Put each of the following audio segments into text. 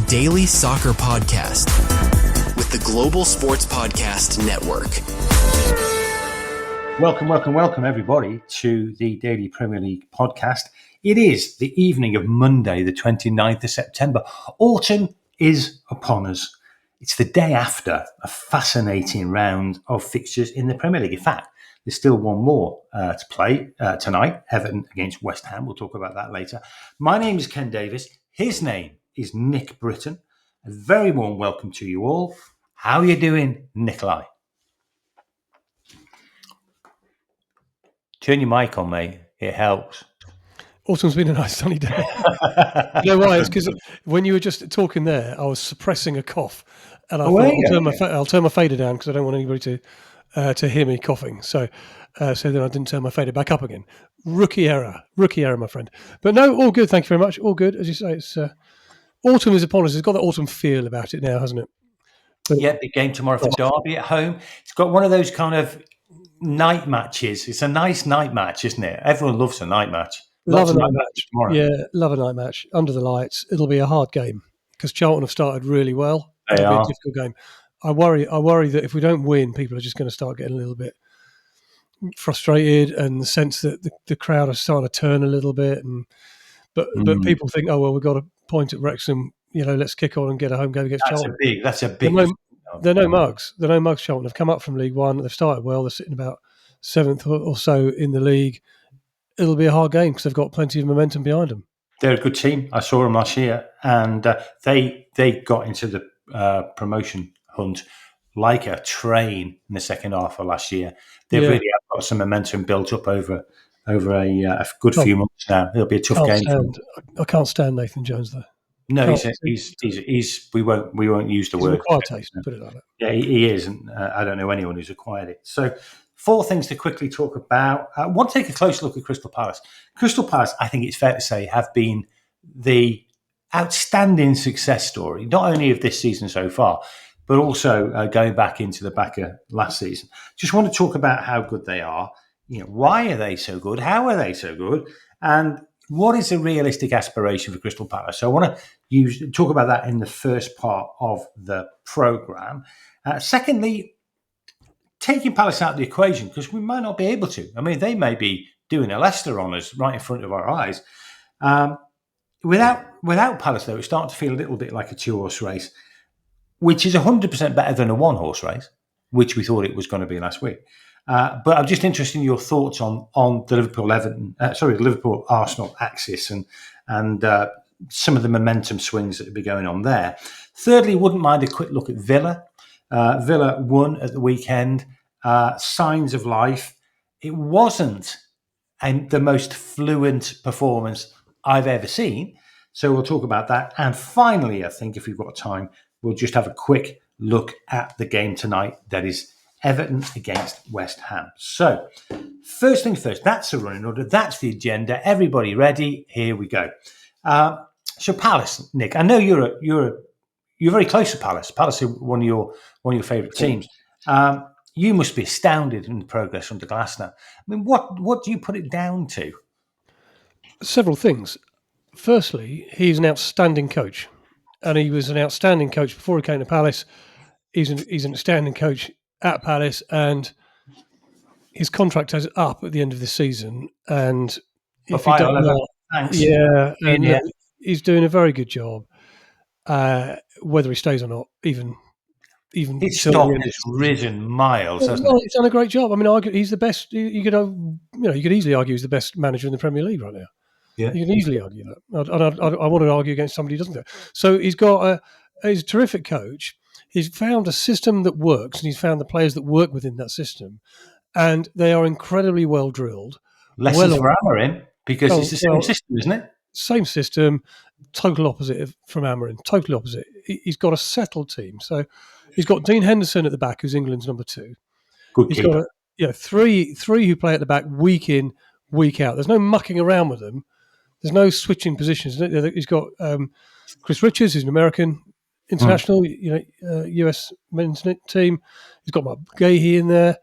daily soccer podcast with the Global Sports Podcast Network. Welcome, everybody, to the Daily Premier League podcast. It is the evening of Monday, the 29th of September. Autumn is upon us. It's the day after a fascinating round of fixtures in the Premier League. In fact, there's still one more to play tonight, Everton against West Ham. We'll talk about that later. My name is Ken Davis. His name is Nick Britton. A very warm welcome to you all. How are you doing, Nikolai? Turn your mic on, mate. It helps. Autumn's been a nice sunny day. You know why? It's because when you were just talking there, I was suppressing a cough, and I thought I'll turn my fader down because I don't want anybody to hear me coughing. So then I didn't turn my fader back up again. Rookie error, my friend. But no, all good. Thank you very much. All good. As you say, it's autumn is upon us. It's got that autumn feel about it now, hasn't it? But, yeah, big game tomorrow for Derby at home. It's got one of those kind of night matches. It's a nice night match, isn't it? Everyone loves a night match. Love a night match tomorrow. Yeah, love a night match under the lights. It'll be a hard game because Charlton have started really well. It'll be a difficult game. I worry that if we don't win, people are just going to start getting a little bit frustrated, and the sense that the crowd are starting to turn a little bit. But people think, oh well, we've got a point at Wrexham. You know, let's kick on and get a home game against Charlton. That's a big. They're no mugs. They're no mugs. Charlton have come up from League One. They've started well. They're sitting about 7th or so in the league. It'll be a hard game because they've got plenty of momentum behind them. They're a good team. I saw them last year, and they got into the promotion hunt like a train in the second half of last year. They really have got some momentum built up over a good few months now. It'll be a tough game. I can't stand Nathan Jones though. No, he's. We won't use the word. He's acquired taste. Put it like that. Yeah, he is, and I don't know anyone who's acquired it. So, 4 things to quickly talk about. I want to take a close look at Crystal Palace. Crystal Palace, I think it's fair to say, have been the outstanding success story, not only of this season so far, but also going back into the back of last season. Just want to talk about how good they are. You know, why are they so good? How are they so good? And what is a realistic aspiration for Crystal Palace? So I want to talk about that in the first part of the programme. Secondly, taking Palace out of the equation, because we might not be able to. I mean, they may be doing a Leicester on us right in front of our eyes. Without Palace, though, it's starting to feel a little bit like a 2-horse race, which is 100% better than a 1-horse race, which we thought it was going to be last week. But I'm just interested in your thoughts on the Liverpool Arsenal axis and some of the momentum swings that would be going on there. Thirdly, wouldn't mind a quick look at Villa. Villa won at the weekend. Signs of life. It wasn't the most fluent performance I've ever seen. So we'll talk about that. And finally, I think if we've got time, we'll just have a quick look at the game tonight. That is Everton against West Ham. So, first thing first, that's the running order. That's the agenda. Everybody ready? Here we go. So, Palace, Nick, I know you're very close to Palace. Palace are one of your favourite teams. You must be astounded in the progress under Glasner. I mean, what do you put it down to? Several things. Firstly, he's an outstanding coach, and he was an outstanding coach before he came to Palace. He's an outstanding coach at Palace, and his contract is up at the end of the season. And if you don't know, he's doing a very good job. Whether he stays or not, even his stock has risen miles, hasn't it? He's done a great job. I mean, he's the best. You could easily argue he's the best manager in the Premier League right now. Yeah, you can easily argue that. I want to argue against somebody who doesn't do it. So he's a terrific coach. He's found a system that works, and he's found the players that work within that system, and they are incredibly well drilled. Lessons for Amorim, because it's the same system, isn't it? Same system, total opposite from Amorim. Total opposite. He's got a settled team. So he's got Dean Henderson at the back, who's England's number 2. Good he's keeper. Got three who play at the back week in, week out. There's no mucking around with them. There's no switching positions. He's got Chris Richards, who's an American international, US men's team. He's got Mark Gahey in there,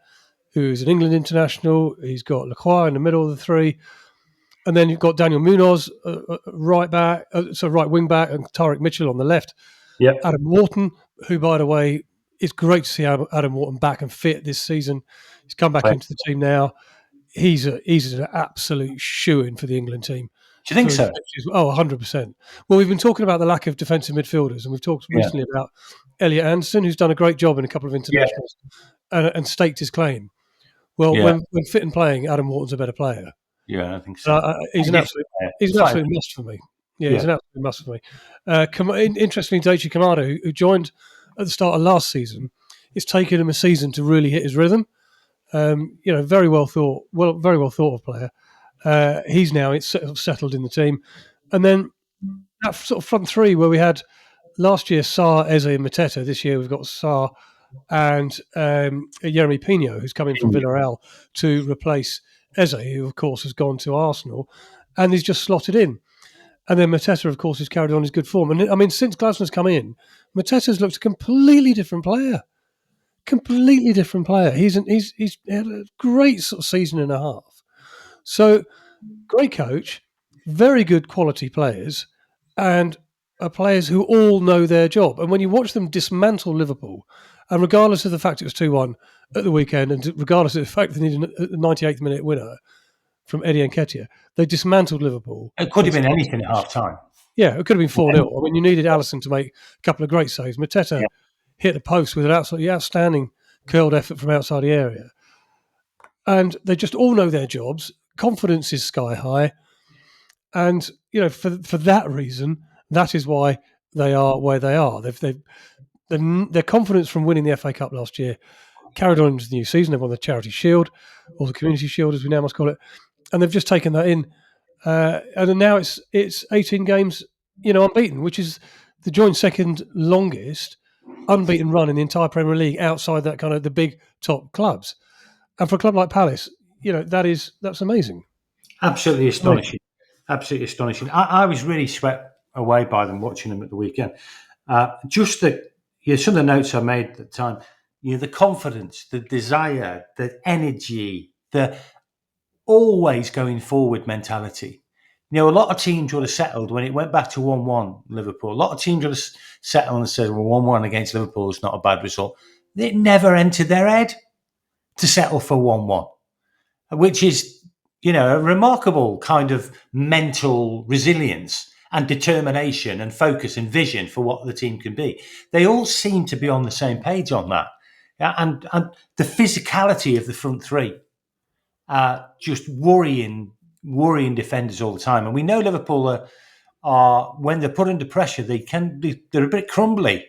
who's an England international. He's got Lacroix in the middle of the three. And then you've got Daniel Munoz, right wing back, and Tariq Mitchell on the left. Yep. Adam Wharton, who, by the way, it's great to see Adam Wharton back and fit this season. He's come back into the team now. He's an absolute shoo-in for the England team. Do you think so? Oh, 100%. Well, we've been talking about the lack of defensive midfielders, and we've talked recently about Elliot Anderson, who's done a great job in a couple of internationals and staked his claim. Well, when fit and playing, Adam Wharton's a better player. Yeah, I think so. He's an absolute must for me. Yeah, he's an absolute must for me. Interestingly, Daichi Kamada, who joined at the start of last season, it's taken him a season to really hit his rhythm. Very well thought of player. He's now settled in the team, and then that sort of front three where we had last year Salah, Eze, and Mateta. This year we've got Salah and Yeremy Pino, who's come in from Villarreal to replace Eze, who of course has gone to Arsenal, and he's just slotted in. And then Mateta, of course, has carried on his good form. And I mean, since Glasner's come in, Mateta's looked a completely different player. He's had a great sort of season and a half. So, great coach, very good quality players, and players who all know their job. And when you watch them dismantle Liverpool, and regardless of the fact it was 2-1 at the weekend, and regardless of the fact they needed a 98th minute winner from Eddie Nketiah, they dismantled Liverpool. It could have been anything at half time. Yeah, it could have been 4-0. I mean, you needed Alisson to make a couple of great saves. Mateta hit the post with an absolutely outstanding curled effort from outside the area. And they just all know their jobs. Confidence is sky high. And, for that reason, that is why they are where they are. Their confidence from winning the FA Cup last year carried on into the new season. They've won the Charity Shield, or the Community Shield, as we now must call it. And they've just taken that in. And now it's 18 games, unbeaten, which is the joint second longest unbeaten run in the entire Premier League outside that kind of the big top clubs. And for a club like Palace, that's amazing. Absolutely astonishing. Absolutely astonishing. I was really swept away by them watching them at the weekend. Just some of the notes I made at the time, the confidence, the desire, the energy, the always going forward mentality. A lot of teams would have settled when it went back to 1-1 Liverpool. A lot of teams would have settled and said, well, 1-1 against Liverpool is not a bad result. It never entered their head to settle for 1-1, which is, a remarkable kind of mental resilience and determination and focus and vision for what the team can be. They all seem to be on the same page on that. And the physicality of the front three, just worrying defenders all the time. And we know Liverpool are when they're put under pressure, they're a bit crumbly.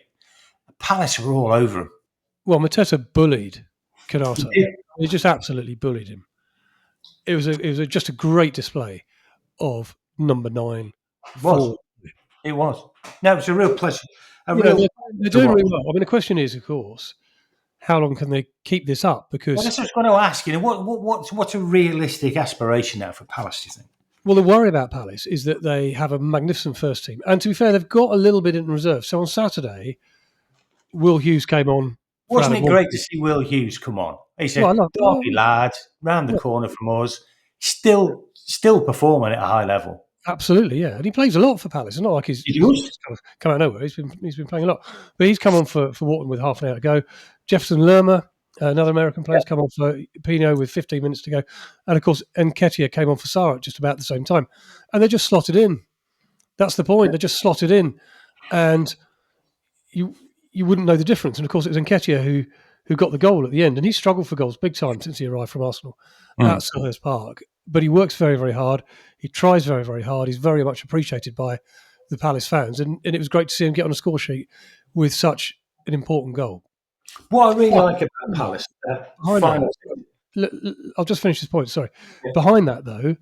Palace are all over them. Well, Mateta bullied Konate. He just absolutely bullied him. It was just a great display of number 9. It was. No, it was a real pleasure. They're doing really well. I mean, the question is, of course, how long can they keep this up? Because that's what I was going to ask. What's a realistic aspiration now for Palace, do you think? Well, the worry about Palace is that they have a magnificent first team. And to be fair, they've got a little bit in reserve. So on Saturday, Will Hughes came on. Wasn't it great to see Will Hughes come on? He's a lovely lad, round the corner from us, still performing at a high level. Absolutely, yeah. And he plays a lot for Palace. It's not like he's come out of nowhere. He's been playing a lot. But he's come on for Wharton with half an hour to go. Jefferson Lerma, another American player, has come on for Pino with 15 minutes to go. And, of course, Nketiah came on for Salah at just about the same time. And they're just slotted in. That's the point. They're just slotted in. And you wouldn't know the difference. And, of course, it was Nketiah who got the goal at the end. And he struggled for goals big time since he arrived from Arsenal at Selhurst Park. But he works very, very hard. He tries very, very hard. He's very much appreciated by the Palace fans. And it was great to see him get on a score sheet with such an important goal. What I really like about Palace... I'll just finish this point, sorry. Yeah. Behind that, though,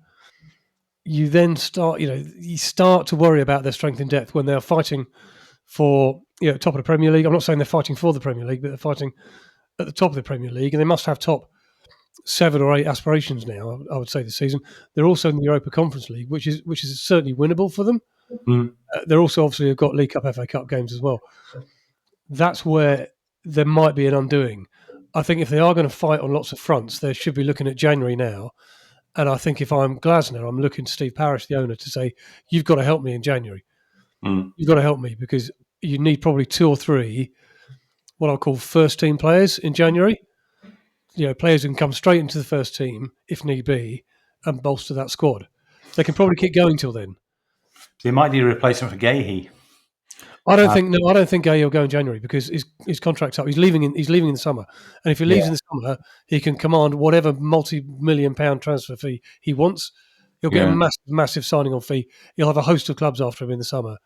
you then start to worry about their strength in depth when they're fighting for top of the Premier League. I'm not saying they're fighting for the Premier League, but they're fighting at the top of the Premier League, and they must have top 7 or 8 aspirations now, I would say, this season. They're also in the Europa Conference League, which is certainly winnable for them. They're also obviously have got League Cup, FA Cup games as well. That's where there might be an undoing. I think if they are going to fight on lots of fronts, they should be looking at January now. And I think if I'm Glasner, I'm looking to Steve Parish, the owner, to say, you've got to help me in January. You've got to help me because you need probably 2 or 3 what I'll call first team players in January. Players who can come straight into the first team if need be and bolster that squad. They can probably keep going till then. They might need a replacement for Gahey. I don't think Gahey will go in January because his contract's up. He's leaving in the summer, and if he leaves in the summer, he can command whatever multi-million-pound transfer fee he wants. He'll get a massive signing-on fee. He'll have a host of clubs after him in the summer.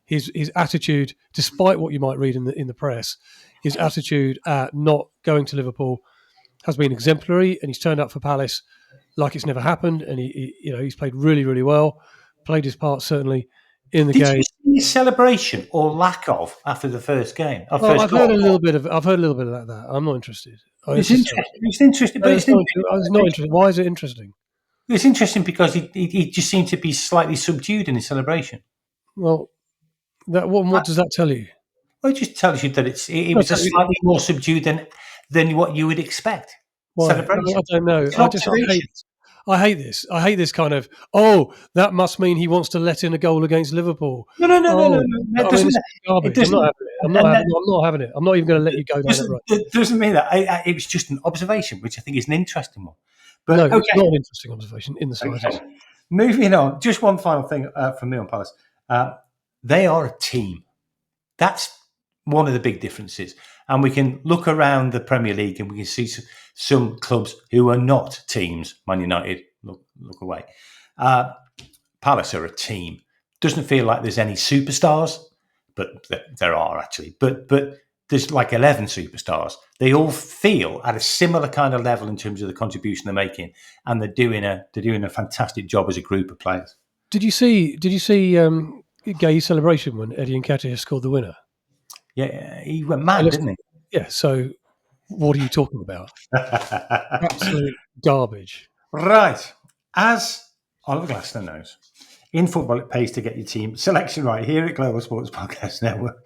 His attitude, despite what you might read in the press, his attitude at not going to Liverpool has been exemplary, and he's turned up for Palace like it's never happened. And he's played really, really well, played his part certainly in the game. Did you see his celebration or lack of after the first game? I've heard a little bit of that. I'm not interested. It's interesting, but it's not interesting. Why is it interesting? It's interesting because he just seemed to be slightly subdued in his celebration. Well, what does that tell you? Well, it just tells you that it was slightly more subdued than what you would expect. Celebration. I don't know. I hate this. I hate this kind of, that must mean he wants to let in a goal against Liverpool. No. It doesn't. I'm not having it. I'm not even going to let you go down that road. It doesn't mean that. It was just an observation, which I think is an interesting one. But it's not an interesting observation in the slightest. Okay. Moving on, just one final thing from me on Palace. They are a team. That's one of the big differences. And we can look around the Premier League and we can see some clubs who are not teams. Man United, look away. Palace are a team. Doesn't feel like there's any superstars, but there are actually. But there's like 11 superstars. They all feel at a similar kind of level in terms of the contribution they're making, and they're doing a fantastic job as a group of players. Did you see Gay's celebration when Eddie Nketiah scored the winner? Yeah, he went mad, didn't he? Yeah, so what are you talking about? Absolute garbage. Right. As Oliver Glasner knows, in football it pays to get your team selection right. Here at Global Sports Podcast Network,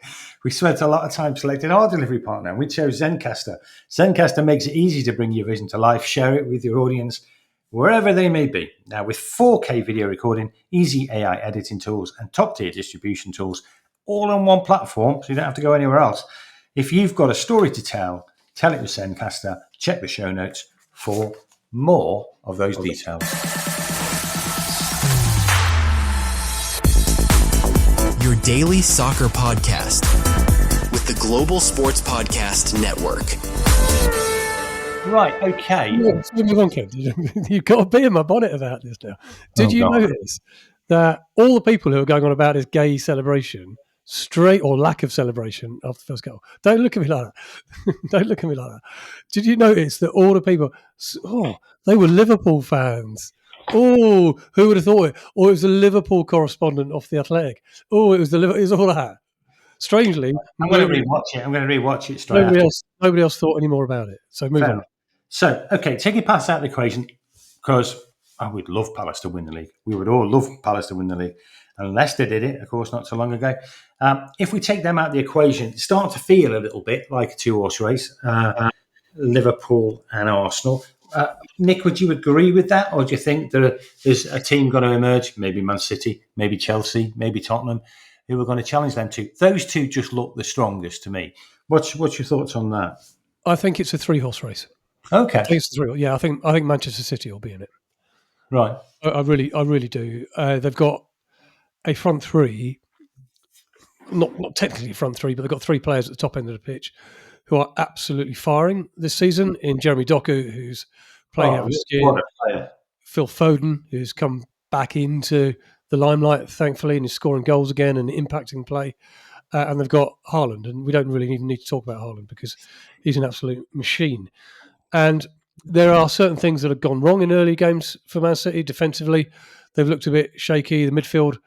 we spent a lot of time selecting our delivery partner, and we chose Zencastr. Zencastr makes it easy to bring your vision to life, share it with your audience, wherever they may be. Now, with 4K video recording, easy AI editing tools, and top-tier distribution tools, all on one platform, so you don't have to go anywhere else. If you've got a story to tell it with Zencastr. Check the show notes for more of those details. Your daily soccer podcast with the Global Sports Podcast Network. Right, okay. You've got to be in my bonnet about this now. Did you notice that all the people who are going on about his gay celebration, or lack of celebration after the first goal, don't look at me like that. Don't look at me like that. Did you notice that all the people, they were Liverpool fans? Oh, who would have thought it? Or it was a Liverpool correspondent off The Athletic. Oh, it was all that. Strangely, I'm going to rewatch it straight after. Nobody else thought any more about it. So move on. So, okay, taking Palace out of the equation, because I would love Palace to win the league. We would all love Palace to win the league. And Leicester did it, of course, not so long ago. If we take them out of the equation, it's starting to feel a little bit like a two-horse race, Liverpool and Arsenal. Nick, would you agree with that? Or do you think there's a team going to emerge, maybe Man City, maybe Chelsea, maybe Tottenham, who are going to challenge them two? Those two just look the strongest to me. What's your thoughts on that? I think it's a three-horse race. Okay. I think Manchester City will be in it. Right. I really do. They've got a front three, not technically a front three, but they've got three players at the top end of the pitch who are absolutely firing this season. In Jeremy Doku, who's playing out of his skin. Phil Foden, who's come back into the limelight, thankfully, and is scoring goals again and impacting play. And they've got Haaland, and we don't really even need to talk about Haaland because he's an absolute machine. And there are certain things that have gone wrong in early games for Man City defensively. They've looked a bit shaky. The midfield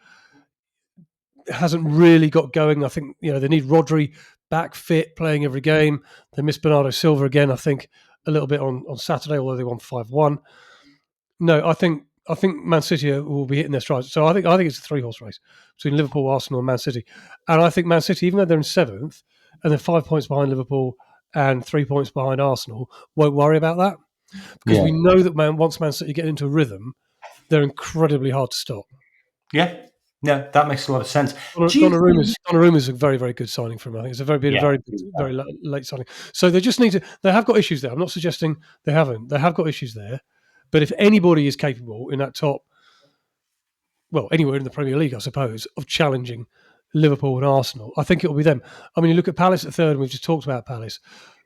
hasn't really got going. I think they need Rodri back fit, playing every game. They missed Bernardo Silva again, I think, a little bit on Saturday, although they won 5-1. No, I think Man City will be hitting their strides. So I think it's a three-horse race between Liverpool, Arsenal, and Man City. And I think Man City, even though they're in seventh and they're 5 points behind Liverpool and 3 points behind Arsenal, won't worry about that because we know that once Man City get into a rhythm, they're incredibly hard to stop. Yeah. No, that makes a lot of sense. Donnarumma is a very, very good signing for him. I think it's a very late signing. So they just need to. They have got issues there. I'm not suggesting they haven't. They have got issues there. But if anybody is capable in that top, well, anywhere in the Premier League, I suppose, of challenging Liverpool and Arsenal, I think it will be them. I mean, you look at Palace at third, and we've just talked about Palace.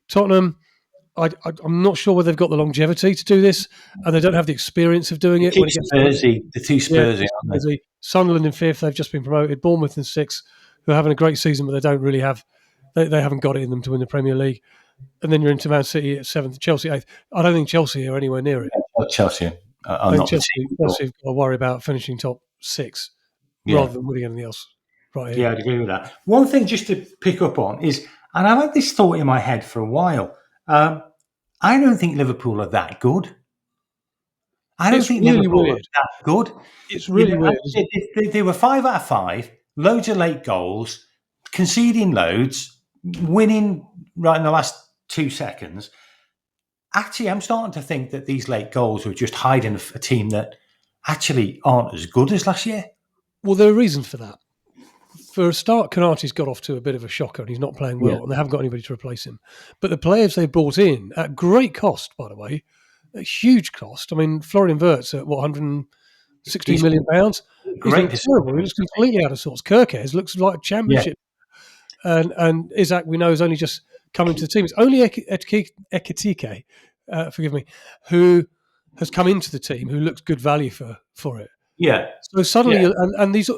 Tottenham, I'm not sure whether they've got the longevity to do this, and they don't have the experience of doing it. The two Spursy, aren't they? Sunderland in fifth, they've just been promoted. Bournemouth in sixth, who are having a great season, but they don't really have. They haven't got it in them to win the Premier League. And then you're into Man City at seventh, Chelsea eighth. I don't think Chelsea are anywhere near it. Chelsea, Chelsea have got to worry about finishing top six rather than winning anything else. Right here. Yeah, I'd agree with that. One thing just to pick up on is, and I've had this thought in my head for a while. I don't think Liverpool are that good. I don't think Liverpool are that good. It's really weird. They were 5 out of 5, loads of late goals, conceding loads, winning right in the last 2 seconds. Actually, I'm starting to think that these late goals were just hiding a team that actually aren't as good as last year. Well, there are reasons for that. For a start, Konaté's got off to a bit of a shocker and he's not playing well and they haven't got anybody to replace him. But the players they brought in, at great cost, by the way, a huge cost. I mean, Florian Wirtz at, what, £160 million? Great. He's terrible. He looks completely out of sorts. Kirkes looks like a championship. Yeah. And Isaac, we know, has only just come into the team. It's only Ekitike, forgive me, who has come into the team, who looks good value for it. Yeah. So suddenly,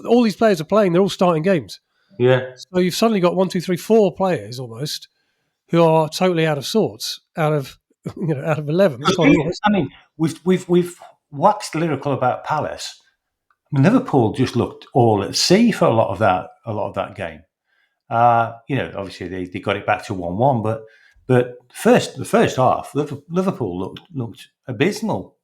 all these players are playing. They're all starting games. Yeah. So you've suddenly got 1, 2, 3, 4 players almost who are totally out of sorts, out of 11. I mean, we've waxed lyrical about Palace. Liverpool just looked all at sea for a lot of that game. Obviously they got it back to 1-1, but the first half, Liverpool looked abysmal.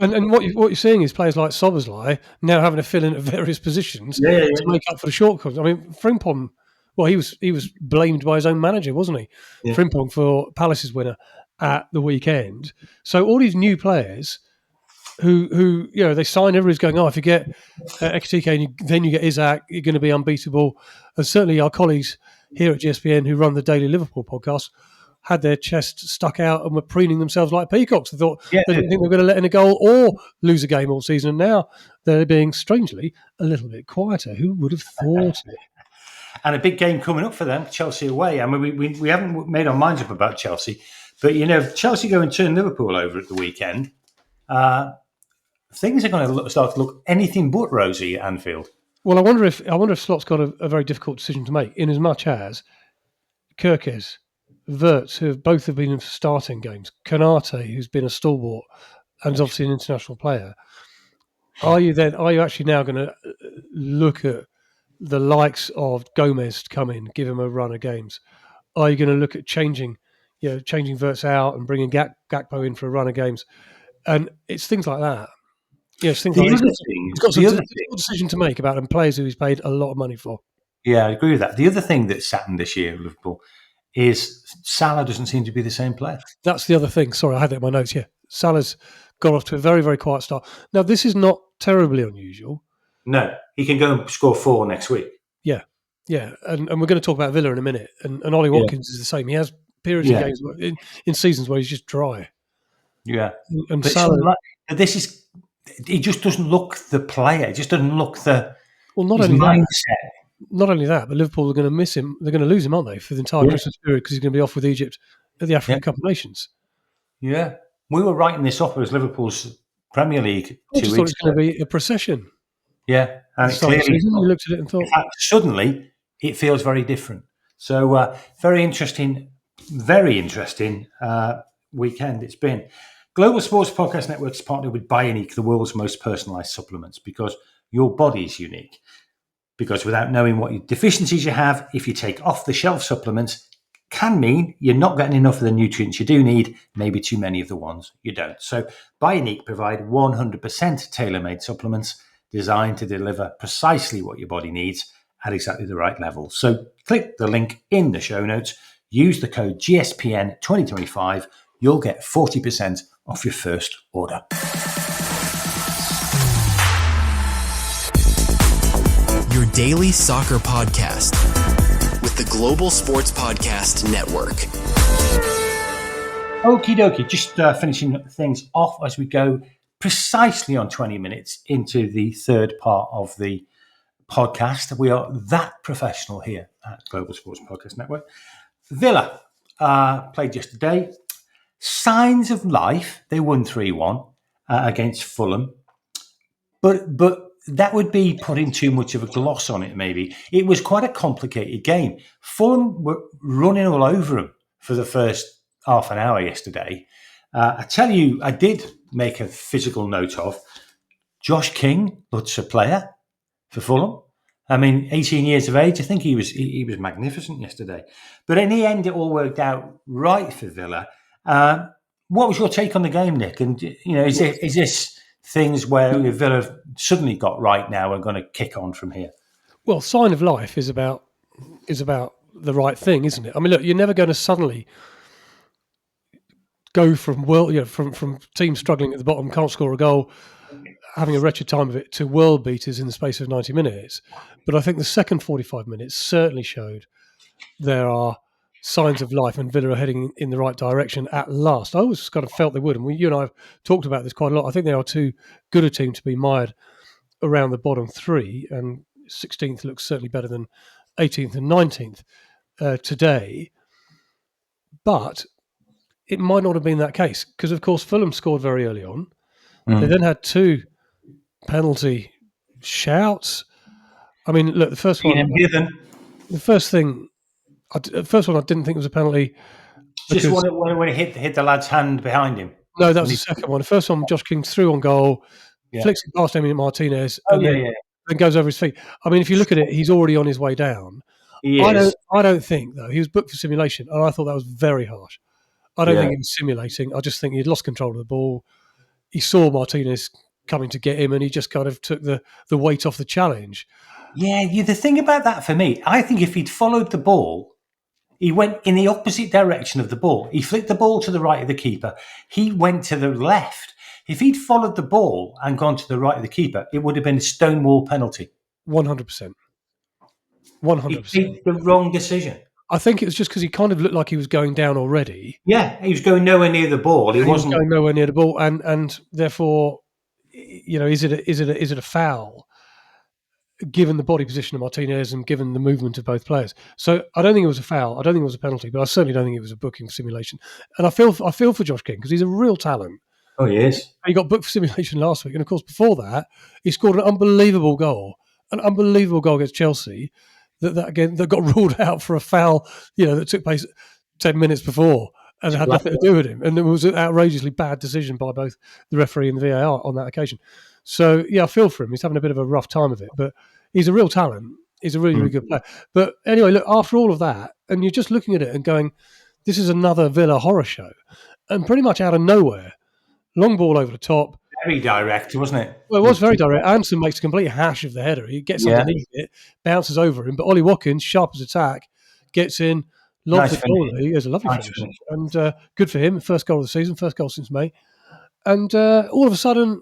And what you're seeing is players like Szoboszlai now having to fill in at various positions to make up for the shortcomings. I mean, Frimpong, well, he was blamed by his own manager, wasn't he? Yeah. Frimpong for Palace's winner at the weekend. So all these new players who they sign, everybody's going, if you get Ekitike and then you get Isaac, you're going to be unbeatable. And certainly our colleagues here at GSPN who run the Daily Liverpool podcast had their chest stuck out and were preening themselves like peacocks. They thought they didn't think they were going to let in a goal or lose a game all season. And now they're being, strangely, a little bit quieter. Who would have thought it? And a big game coming up for them, Chelsea away. I mean, we haven't made our minds up about Chelsea. But, if Chelsea go and turn Liverpool over at the weekend, things are going to start to look anything but rosy at Anfield. Well, I wonder if Slot's got a very difficult decision to make, in as much as Kirkes, Wirtz, who both have been in starting games, Konaté, who's been a stalwart and is obviously an international player. Are you actually now going to look at the likes of Gomez to come in, give him a run of games? Are you going to look at changing Wirtz out and bringing Gakpo in for a run of games? And it's things like that. Yes, he's got some decision to make about players who he's paid a lot of money for. Yeah, I agree with that. The other thing that's happened this year at Liverpool is Salah doesn't seem to be the same player. That's the other thing. Sorry, I had that in my notes here. Salah's got off to a very, very quiet start. Now, this is not terribly unusual. No, he can go and score 4 next week. Yeah. And we're going to talk about Villa in a minute. And Ollie Watkins is the same. He has periods of games in seasons where he's just dry. Yeah. And Salah... he just doesn't look the player. It just doesn't look the mindset. Not only that, but Liverpool are going to miss him. They're going to lose him, aren't they, for the entire Christmas period because he's going to be off with Egypt at the African Cup of Nations. Yeah. We were writing this off as Liverpool's Premier League 2 weeks ago. I just thought it was going to be a procession. Yeah. And clearly, you looked at it and thought... In fact, suddenly, it feels very different. So, very interesting weekend it's been. Global Sports Podcast Network is partnered with Bioniq, the world's most personalised supplements, because your body is unique. Because without knowing what deficiencies you have, if you take off-the-shelf supplements, can mean you're not getting enough of the nutrients you do need, maybe too many of the ones you don't. So Bioniq provide 100% tailor-made supplements designed to deliver precisely what your body needs at exactly the right level. So click the link in the show notes, use the code GSPN 2025, you'll get 40% off your first order. daily soccer podcast with the Global Sports Podcast Network. Okie dokie, just finishing things off as we go precisely on 20 minutes into the third part of the podcast. We are that professional here at Global Sports Podcast Network. Villa played yesterday. Signs of life. They won 3-1 against Fulham. But that would be putting too much of a gloss on it, maybe. It was quite a complicated game. Fulham were running all over them for the first half an hour yesterday. I tell you, I did make a physical note of Josh King, Butcher player for Fulham. I mean, 18 years of age. I think he was magnificent yesterday. But in the end, it all worked out right for Villa. What was your take on the game, Nick? And is this things where Villa have suddenly got right now and going to kick on from here? Well, sign of life is about the right thing, isn't it? I mean, look, you're never going to suddenly go from from teams struggling at the bottom, can't score a goal, having a wretched time of it, to world beaters in the space of 90 minutes. But I think the second 45 minutes certainly showed there are signs of life and Villa are heading in the right direction at last. I always kind of felt they would, and you and I have talked about this quite a lot. I think they are too good a team to be mired around the bottom three, and 16th looks certainly better than 18th and 19th today. But it might not have been that case because, of course, Fulham scored very early on. They then had two penalty shouts. I mean, look, the first one I didn't think was a penalty. Just when it hit the lad's hand behind him. No, that was the second one. The first one, Josh King threw on goal, flicks it past Emi Martinez, and then goes over his feet. I mean, if you look at it, he's already on his way down. I don't think, though, he was booked for simulation, and I thought that was very harsh. I don't think he was simulating. I just think he'd lost control of the ball. He saw Martinez coming to get him, and he just kind of took the weight off the challenge. Yeah, the thing about that for me, I think if he'd followed the ball, he went in the opposite direction of the ball. He flicked the ball to the right of the keeper. He went to the left. If he'd followed the ball and gone to the right of the keeper, it would have been a stonewall penalty. 100%. 100%. He made the wrong decision. I think it was just because he kind of looked like he was going down already. Yeah, he was going nowhere near the ball. He wasn't going nowhere near the ball, and therefore, is it a foul? Given the body position of Martinez and given the movement of both players. So I don't think it was a foul. I don't think it was a penalty, but I certainly don't think it was a booking for simulation. And I feel for Josh King because he's a real talent. Oh, he is. He got booked for simulation last week. And of course, before that, he scored an unbelievable goal against Chelsea that got ruled out for a foul, that took place 10 minutes before and had nothing to do with him. And it was an outrageously bad decision by both the referee and the VAR on that occasion. So, I feel for him. He's having a bit of a rough time of it, but he's a real talent. He's a really, really good player. But anyway, look, after all of that, and you're just looking at it and going, this is another Villa horror show. And pretty much out of nowhere, long ball over the top. Very direct, wasn't it? Well, it was very direct. Anderson makes a complete hash of the header. He gets underneath it, bounces over him. But Ollie Watkins, sharp as attack, gets in, lobs the corner. He has a lovely finish. And good for him. First goal of the season, first goal since May. And all of a sudden,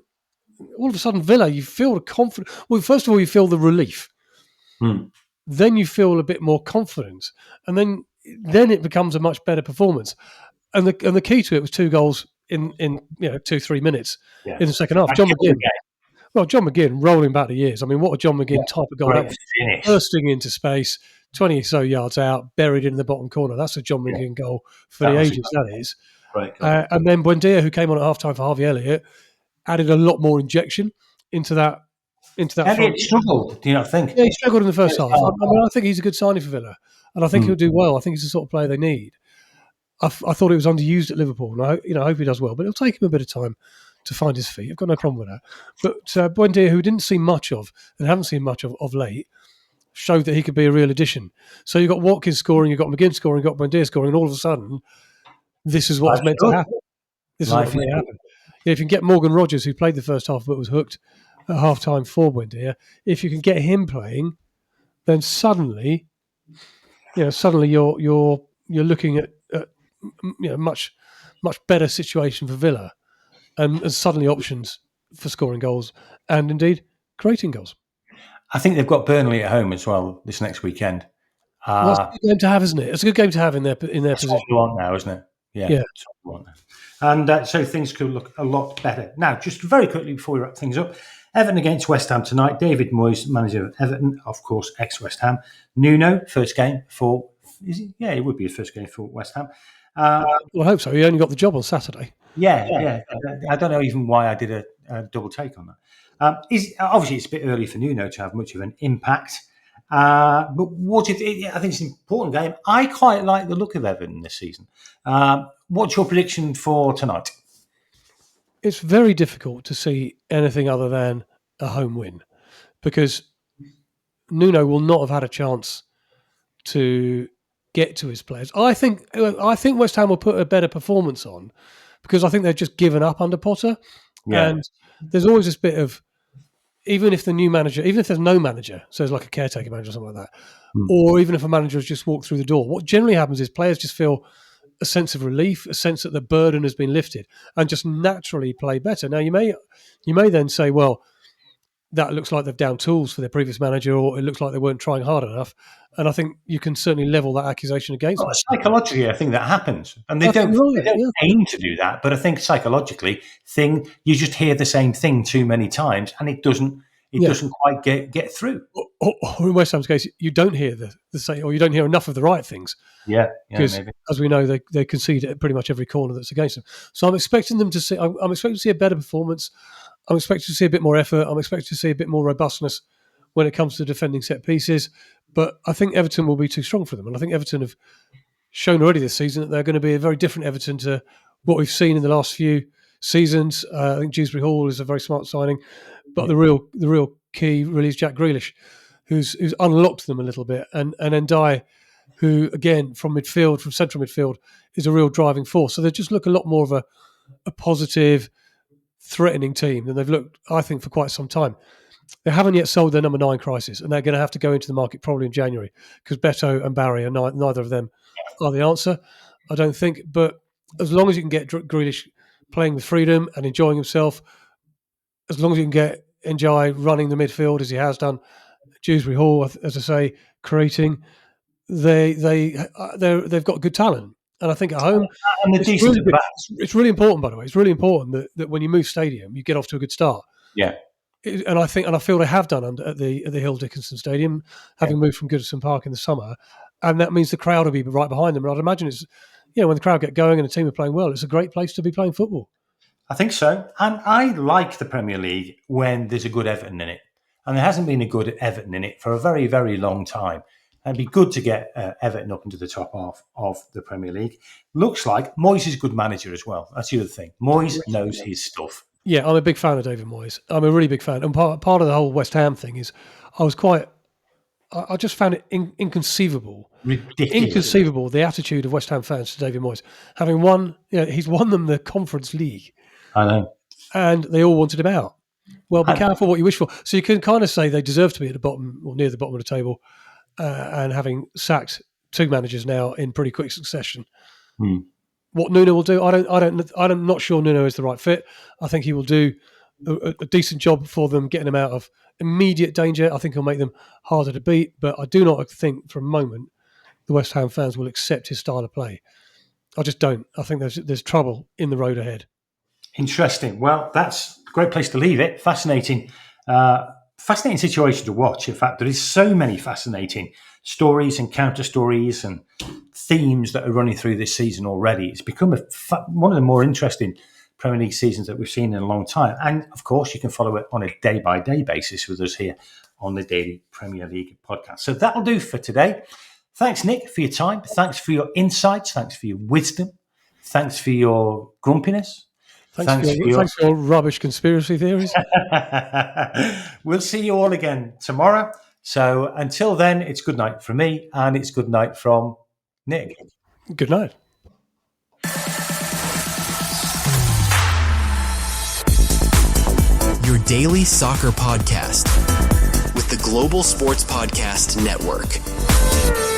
Villa, you feel the confidence. Well, first of all, you feel the relief. Then you feel a bit more confidence, and then it becomes a much better performance. And the key to it was 2 goals in 2-3 minutes in the second half. John McGinn rolling back the years. I mean, what a John McGinn type of goal! Bursting into space, 20 or so yards out, buried in the bottom corner. That's a John McGinn goal for the ages. That is. Right. And then Buendia, who came on at half-time for Harvey Elliott, added a lot more injection into that. Elliott struggled, do you not think? Yeah, he struggled in the first half. I think he's a good signing for Villa, and I think he'll do well. I think he's the sort of player they need. I thought he was underused at Liverpool, and I hope he does well. But it'll take him a bit of time to find his feet. I've got no problem with that. But Buendia, who didn't see much of and haven't seen much of late, showed that he could be a real addition. So you've got Watkins scoring, you've got McGinn scoring, you've got Buendia scoring, and all of a sudden, this is what's meant to happen. This is what's meant to happen. If you can get Morgan Rogers, who played the first half but was hooked at half-time for Buendia, if you can get him playing, then suddenly you're looking at much better situation for Villa, and suddenly options for scoring goals and indeed creating goals. I think they've got Burnley at home as well this next weekend. Well, it's a good game to have, isn't it? It's a good game to have in their position. That's what you want now, isn't it? Yeah. That's what you want now. And so things could look a lot better. Now, just very quickly before we wrap things up, Everton against West Ham tonight. David Moyes, manager of Everton, of course, ex-West Ham. Nuno, first game for... Is it? Yeah, it would be his first game for West Ham. Well, I hope so. He only got the job on Saturday. Yeah. I don't know even why I did a double take on that. Obviously, it's a bit early for Nuno to have much of an impact. But I think it's an important game. I quite like the look of Everton this season. What's your prediction for tonight? It's very difficult to see anything other than a home win because Nuno will not have had a chance to get to his players. I think West Ham will put a better performance on because I think they've just given up under Potter. Yeah. And there's always this bit of, even if there's no manager, so there's like a caretaker manager or something like that, or even if a manager has just walked through the door, what generally happens is players just feel a sense of relief, a sense that the burden has been lifted, and just naturally play better. Now, you may then say, well, that looks like they've downed tools for their previous manager, or it looks like they weren't trying hard enough. And I think you can certainly level that accusation against them. Psychologically, I think that happens. And they don't aim to do that, but I think psychologically, you just hear the same thing too many times, and it doesn't quite get through. Or in West Ham's case, you don't hear the same, or you don't hear enough of the right things. Yeah, because maybe. As we know, they concede at pretty much every corner that's against them. So I'm expecting them to see. I'm expecting to see a better performance. I'm expecting to see a bit more effort. I'm expecting to see a bit more robustness when it comes to defending set pieces. But I think Everton will be too strong for them. And I think Everton have shown already this season that they're going to be a very different Everton to what we've seen in the last few seasons. I think Dewsbury Hall is a very smart signing. But the real key really is Jack Grealish, who's unlocked them a little bit. And Ndiaye, who, again, from central midfield, is a real driving force. So they just look a lot more of a positive, threatening team than they've looked, I think, for quite some time. They haven't yet solved their number 9 crisis, and they're going to have to go into the market probably in January because Beto and Barry are neither of them are the answer, I don't think. But as long as you can get Grealish playing with freedom and enjoying himself, as long as you can get Ndiaye running the midfield as he has done, Dewsbury Hall, as I say, creating, they've got good talent. And I think at home, it's really important, by the way. It's really important that when you move stadium, you get off to a good start. Yeah. And I feel they have done at the Hill Dickinson Stadium, having moved from Goodison Park in the summer. And that means the crowd will be right behind them. And I'd imagine it's, when the crowd get going and the team are playing well, it's a great place to be playing football. I think so. And I like the Premier League when there's a good Everton in it. And there hasn't been a good Everton in it for a very, very long time. And it'd be good to get Everton up into the top half of the Premier League. Looks like Moyes is a good manager as well. That's the other thing. Moyes knows his stuff. Yeah, I'm a big fan of David Moyes. I'm a really big fan. And part of the whole West Ham thing is I just found it inconceivable. Ridiculous. Inconceivable, the attitude of West Ham fans to David Moyes. Having won, he's won them the Conference League. I know. And they all wanted him out. Well, be careful what you wish for. So you can kind of say they deserve to be at the bottom or near the bottom of the table. And having sacked 2 managers now in pretty quick succession. What Nuno will do, I'm not sure Nuno is the right fit. I think he will do a decent job for them, getting them out of immediate danger. I think he'll make them harder to beat, but I do not think for a moment the West Ham fans will accept his style of play. I just don't. I think there's trouble in the road ahead. Interesting. Well, that's a great place to leave it. Fascinating situation to watch. In fact, there is so many fascinating stories and counter stories and themes that are running through this season already. It's become one of the more interesting Premier League seasons that we've seen in a long time. And of course, you can follow it on a day-by-day basis with us here on the Daily Premier League podcast. So that'll do for today. Thanks, Nick, for your time. Thanks for your insights. Thanks for your wisdom. Thanks for your grumpiness. Thanks for your rubbish conspiracy theories. We'll see you all again tomorrow. So until then, it's good night from me and it's good night from Nick. Good night. Your daily soccer podcast with the Global Sports Podcast Network.